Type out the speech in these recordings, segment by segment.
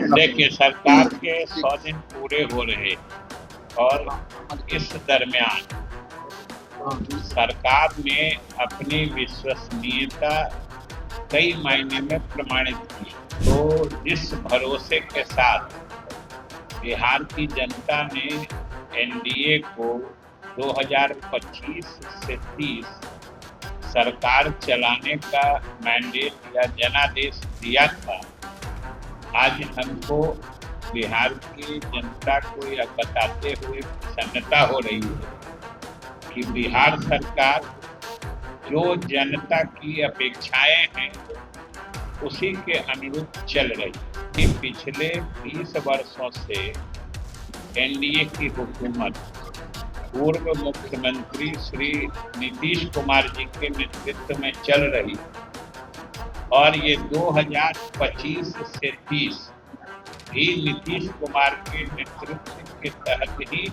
देखिए, सरकार के 100 दिन पूरे हो रहे और इस दरमियान सरकार ने अपनी विश्वसनीयता कई मायने में प्रमाणित की। तो जिस भरोसे के साथ बिहार की जनता ने एनडीए को 2025 से 30 सरकार चलाने का मैंडेट या जनादेश दिया था, आज हमको बिहार की जनता को यह बताते हुए प्रसन्नता हो रही है कि बिहार सरकार जो जनता की अपेक्षाएं हैं उसी के अनुरूप चल रही है। कि पिछले 20 वर्षों से एनडीए की हुकूमत पूर्व मुख्यमंत्री श्री नीतीश कुमार जी के नेतृत्व में चल रही और ये 2025 से 30 भी नीतीश कुमार के नेतृत्व के तहत ही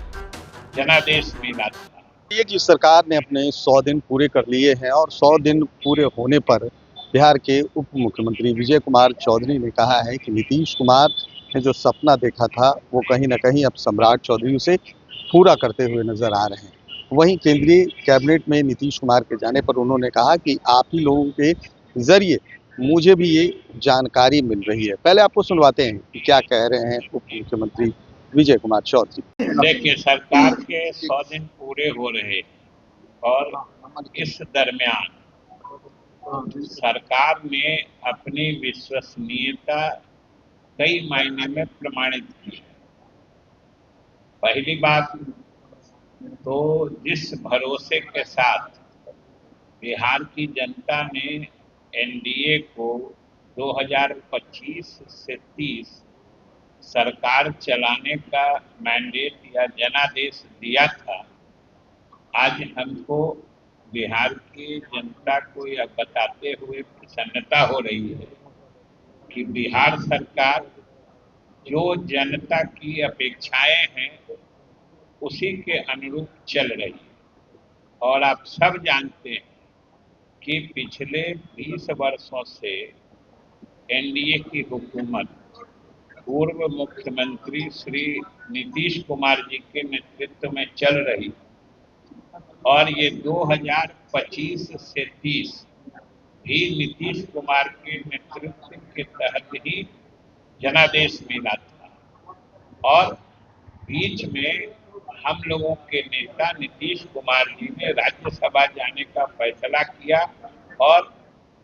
जनादेश मिला था। ये कि सरकार ने अपने 100 दिन पूरे कर लिए हैं और 100 दिन पूरे होने पर बिहार के उप मुख्यमंत्री विजय कुमार चौधरी ने कहा है कि नीतीश कुमार ने जो सपना देखा था वो कहीं ना कहीं अब सम्राट चौधरी उसे पूरा करते हुए नजर आ रहे हैं। वहीं केंद्रीय कैबिनेट में नीतीश कुमार के जाने पर उन्होंने कहा कि आप ही लोगों के जरिए मुझे भी ये जानकारी मिल रही है। पहले आपको सुनवाते हैं कि क्या कह रहे हैं उप मुख्यमंत्री विजय कुमार चौधरी। देखिए, सरकार के 100 दिन पूरे हो रहे और इस दरमियान सरकार ने अपनी विश्वसनीयता कई मायने में प्रमाणित की। पहली बात तो जिस भरोसे के साथ बिहार की जनता ने एनडीए को 2025 से 30 सरकार चलाने का मैंडेट या जनादेश दिया था, आज हमको बिहार की जनता को यह बताते हुए प्रसन्नता हो रही है कि बिहार सरकार जो जनता की अपेक्षाएं हैं उसी के अनुरूप चल रही है। और आप सब जानते हैं कि पिछले 20 वर्षों से एनडीए की हुकूमत पूर्व मुख्यमंत्री श्री नीतीश कुमार जी के नेतृत्व में चल रही और ये 2025 से 30 भी नीतीश कुमार के नेतृत्व के तहत ही जनादेश मिला था। और बीच में हम लोगों के नेता नीतीश कुमार जी ने राज्यसभा जाने का फैसला किया और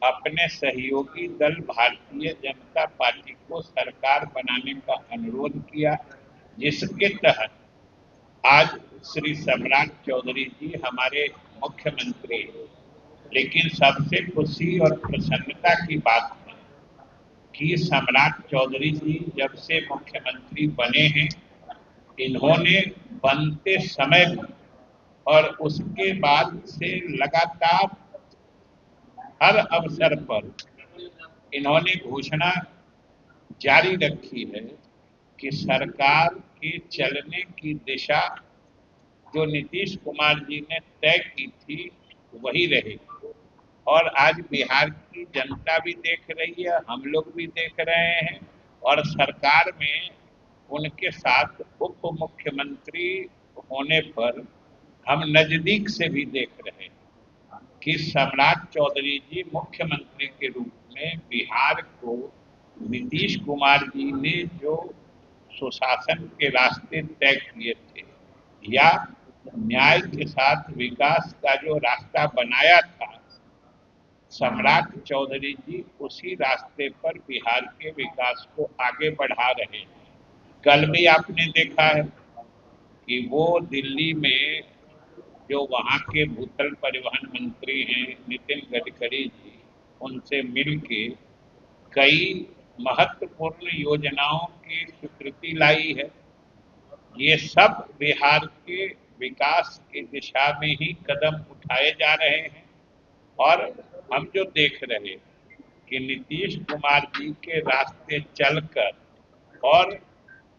अपने सहयोगी दल भारतीय जनता पार्टी को सरकार बनाने का अनुरोध किया, जिसके तहत आज श्री सम्राट चौधरी जी हमारे मुख्यमंत्री। लेकिन सबसे खुशी और प्रसन्नता की बात है कि सम्राट चौधरी जी जब से मुख्यमंत्री बने हैं, इन्होंने बनते समय और उसके बाद से लगातार हर अवसर पर इन्होंने घोषणा जारी रखी है कि सरकार के चलने की दिशा जो नीतीश कुमार जी ने तय की थी वही रहेगी। और आज बिहार की जनता भी देख रही है, हम लोग भी देख रहे हैं और सरकार में उनके साथ उप मुख्यमंत्री होने पर हम नजदीक से भी देख रहे हैं कि सम्राट चौधरी जी मुख्यमंत्री के रूप में बिहार को नीतीश कुमार जी ने जो सुशासन के रास्ते तय किए थे या न्याय के साथ विकास का जो रास्ता बनाया था, सम्राट चौधरी जी उसी रास्ते पर बिहार के विकास को आगे बढ़ा रहे हैं। कल भी आपने देखा है कि वो दिल्ली में जो वहाँ के भूतल परिवहन मंत्री हैं नितिन गडकरी जी, उनसे मिलके कई महत्वपूर्ण योजनाओं की स्वीकृति लाई है। ये सब बिहार के विकास की दिशा में ही कदम उठाए जा रहे हैं। और हम जो देख रहे हैं कि नीतीश कुमार जी के रास्ते चलकर और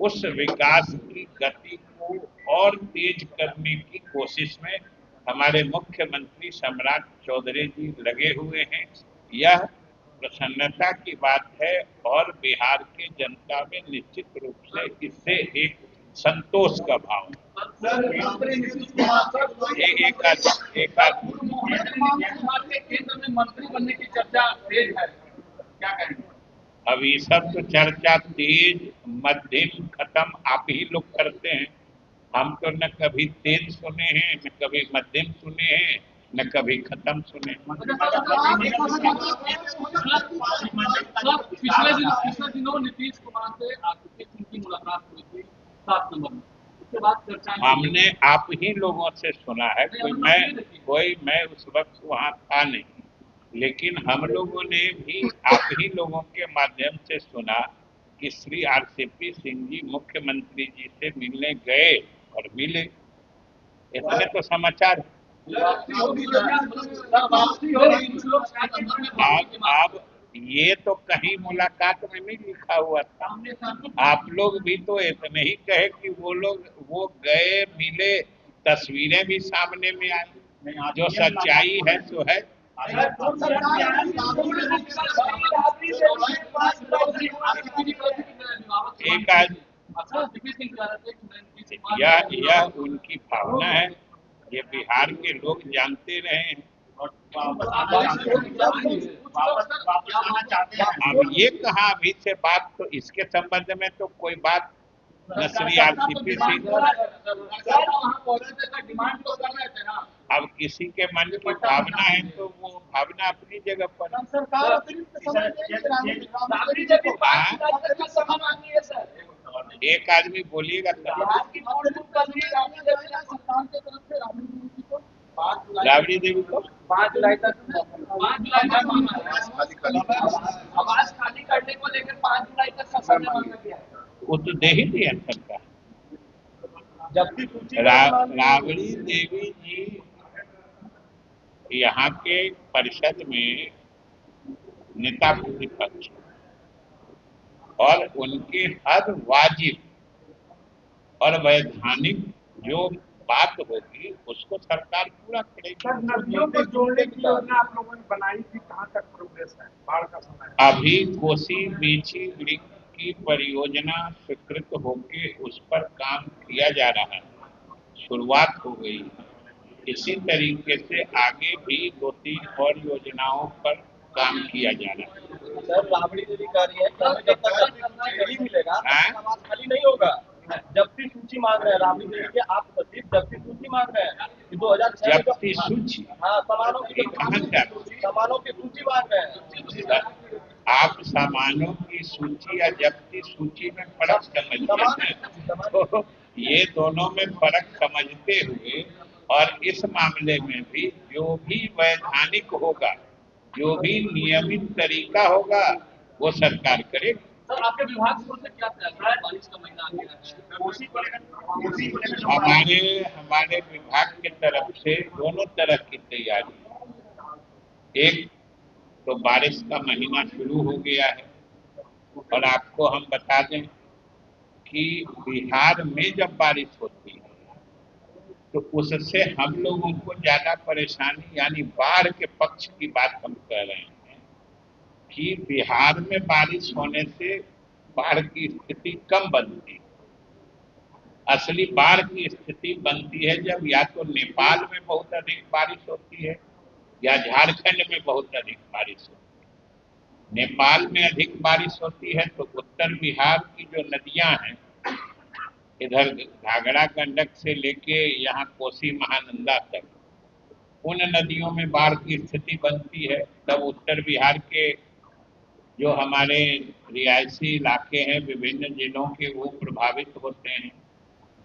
उस विकास की गति को और तेज करने की कोशिश में हमारे मुख्यमंत्री सम्राट चौधरी जी लगे हुए हैं। यह प्रसन्नता की बात है और बिहार के जनता में निश्चित रूप से इससे एक संतोष का भाव है। एक आदमी केंद्र में मंत्री बनने की चर्चा तेज है, क्या कहेंगे? अब ये सब तो चर्चा तेज मध्यम खत्म आप ही लोग करते हैं। हम तो न कभी तेज सुने हैं, न कभी मध्यम सुने हैं, न कभी खत्म सुने। पिछले दिनों नीतीश कुमार से आरसीपी सिंह की मुलाकात हुई थी 7 नंबर में, उसके बाद चर्चा हमने आप ही लोगों से सुना है, कोई मैं उस वक्त वहां था नहीं, लेकिन हम लोगों ने भी आप ही लोगों के माध्यम से सुना कि श्री आरसीपी सिंह जी मुख्यमंत्री जी से मिलने गए और मिले। इतने तो समाचार है। अब ये तो कहीं मुलाकात में नहीं लिखा हुआ था। आप लोग भी तो इतने ही कहे कि वो गए मिले, तस्वीरें भी सामने में आई। जो सच्चाई है सो है। एक आज यह उनकी भावना है, ये बिहार के लोग जानते रहे हैं। अब ये कहा अभी से बात, तो इसके संबंध में तो कोई बात न श्री आरसीपी सिंह, अब किसी के मन की भावना है तो वो भावना अपनी जगह पर। एक आदमी बोलिएगा राबड़ी देवी को 5 जुलाई तक आवास खाली करने को लेकर 5 जुलाई तक का समय मांगा गया है। वो तो दे ही दिया सरकार। जबकि सूची राबड़ी देवी जी यहाँ के परिषद में नेता प्रतिपक्ष और उनके हर वाजिब और वैधानिक जो बात होगी उसको सरकार पूरा करेगी। नदियों को जोड़ने की योजना आप लोगों ने बनाई थी, कहाँ तक प्रोग्रेस है? बाढ़ का समय अभी कोसी मीठी लिंक की परियोजना स्वीकृत होके उस पर काम किया जा रहा है, शुरुआत हो गई है। इसी तरीके से आगे भी 2-3 और योजनाओं पर काम किया जा रहा है। सर राबड़ी देवी कार्य है, जब तक नहीं मिलेगा खाली नहीं होगा। जब्ती सूची मांग रहे हैं राबड़ी देवी के आप सचिव, जब्ती सूची मांग रहे हैं कि 2006 जब्ती सूची, हाँ सामानों की सूची मांग रहे हैं। आप सामानों की सूची या जब्ती सूची में फर्क समझते हैं, तो ये दोनों में फर्क समझते हुए और इस मामले में भी जो भी वैधानिक होगा, जो भी नियमित तरीका होगा वो सरकार करेगी। सर आपके विभाग से क्या फैसला है? बारिश का महीना आ गया है, हमारे विभाग की तरफ से दोनों तरह की तैयारी है। एक तो बारिश का महीना शुरू हो गया है और आपको हम बता दें कि बिहार में जब बारिश होती है तो उससे हम लोगों को ज्यादा परेशानी, यानी बाढ़ के पक्ष की बात हम कह रहे हैं कि बिहार में बारिश होने से बाढ़ की स्थिति कम बनती है। असली बाढ़ की स्थिति बनती है जब या तो नेपाल में बहुत अधिक बारिश होती है या झारखंड में बहुत अधिक बारिश होती है। नेपाल में अधिक बारिश होती है तो उत्तर बिहार की जो नदियां हैं, इधर घाघरा गंडक से लेके यहाँ कोसी महानंदा तक, उन नदियों में बाढ़ की स्थिति बनती है। तब उत्तर बिहार के जो हमारे रिहायशी इलाके हैं विभिन्न जिलों के, वो प्रभावित होते हैं।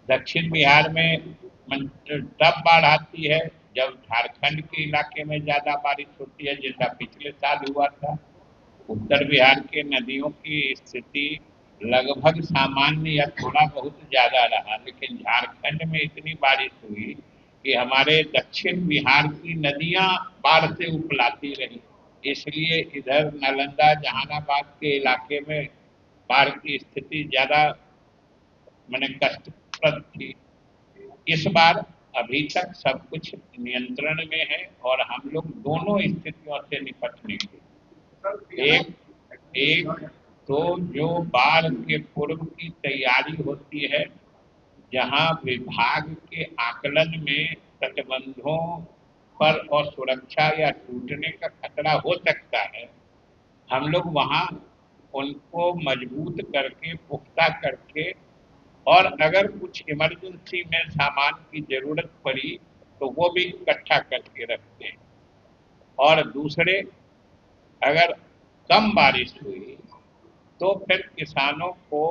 दक्षिण बिहार में तब बाढ़ आती है जब झारखंड के इलाके में ज्यादा बारिश होती है, जैसा पिछले साल हुआ था। उत्तर बिहार के नदियों की स्थिति लगभग सामान्य या थोड़ा बहुत ज्यादा रहा, लेकिन झारखंड में इतनी बारिश हुई कि हमारे दक्षिण बिहार की नदियां बाढ़ से उपलाती रही। इसलिए इधर नालंदा जहानाबाद के इलाके में बाढ़ की स्थिति ज्यादा मैंने कष्टप्रद थी। इस बार अभी तक सब कुछ नियंत्रण में है और हम लोग दोनों स्थितियों से निपटने के एक एक तो जो बाढ़ के पूर्व की तैयारी होती है, जहां विभाग के आकलन में तटबंधों पर और सुरक्षा या टूटने का खतरा हो सकता है, हम लोग वहां उनको मजबूत करके, पुख्ता करके, और अगर कुछ इमरजेंसी में सामान की जरूरत पड़ी तो वो भी इकट्ठा करके रखते हैं। और दूसरे, अगर कम बारिश हुई तो फिर किसानों को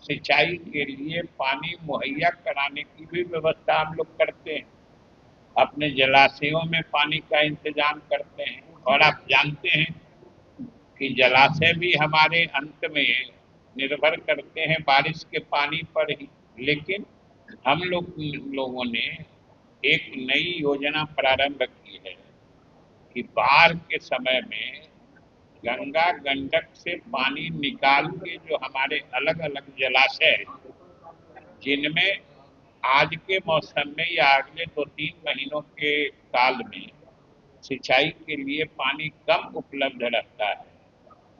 सिंचाई के लिए पानी मुहैया कराने की भी व्यवस्था हम लोग करते हैं। अपने जलाशयों में पानी का इंतजाम करते हैं, और आप जानते हैं कि जलाशय भी हमारे अंत में निर्भर करते हैं बारिश के पानी पर ही। लेकिन हम लोगों ने एक नई योजना प्रारंभ की है कि बाढ़ के समय में गंगा गंडक से पानी निकाल के जो हमारे अलग अलग जलाशय हैं, जिनमें आज के मौसम में या अगले 2-3 महीनों के काल में सिंचाई के लिए पानी कम उपलब्ध रहता है,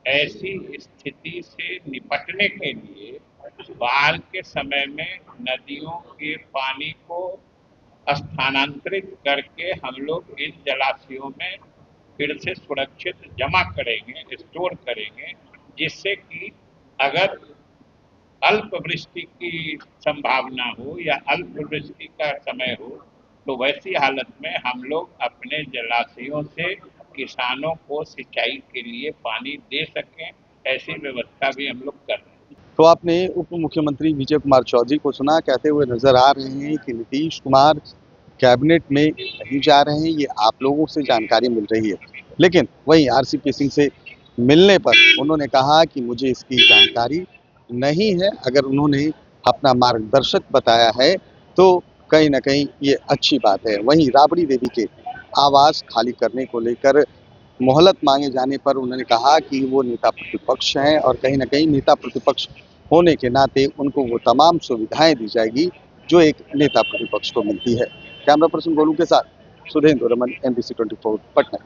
ऐसी स्थिति से निपटने के लिए बाढ़ के समय में नदियों के पानी को स्थानांतरित करके हम लोग इन जलाशयों में फिर से सुरक्षित जमा करेंगे, स्टोर करेंगे, जिससे कि अगर अल्प वृष्टि की संभावना हो या अल्प वृष्टि का समय हो, तो वैसी हालत में हम लोग अपने जलाशयों से किसानों को सिंचाई के लिए पानी दे सकें, ऐसी व्यवस्था भी हम लोग कर रहे हैं। तो आपने उप मुख्यमंत्री विजय कुमार चौधरी को सुना, कहते हुए नजर आ रहे हैं कि नीतीश कुमार कैबिनेट में नहीं जा रहे हैं, ये आप लोगों से जानकारी मिल रही है। लेकिन वहीं आरसीपी सिंह से मिलने पर उन्होंने कहा कि मुझे इसकी जानकारी नहीं है। अगर उन्होंने अपना मार्गदर्शक बताया है तो कहीं ना कहीं ये अच्छी बात है। वहीं राबड़ी देवी के आवास खाली करने को लेकर मोहलत मांगे जाने पर उन्होंने कहा कि वो नेता प्रतिपक्ष हैं और कहीं ना कहीं नेता प्रतिपक्ष होने के नाते उनको वो तमाम सुविधाएं दी जाएगी जो एक नेता प्रतिपक्ष को मिलती है। कैमरा पर्सन गोलू के साथ सुधेंद्र रमन, NBC 24 पटना।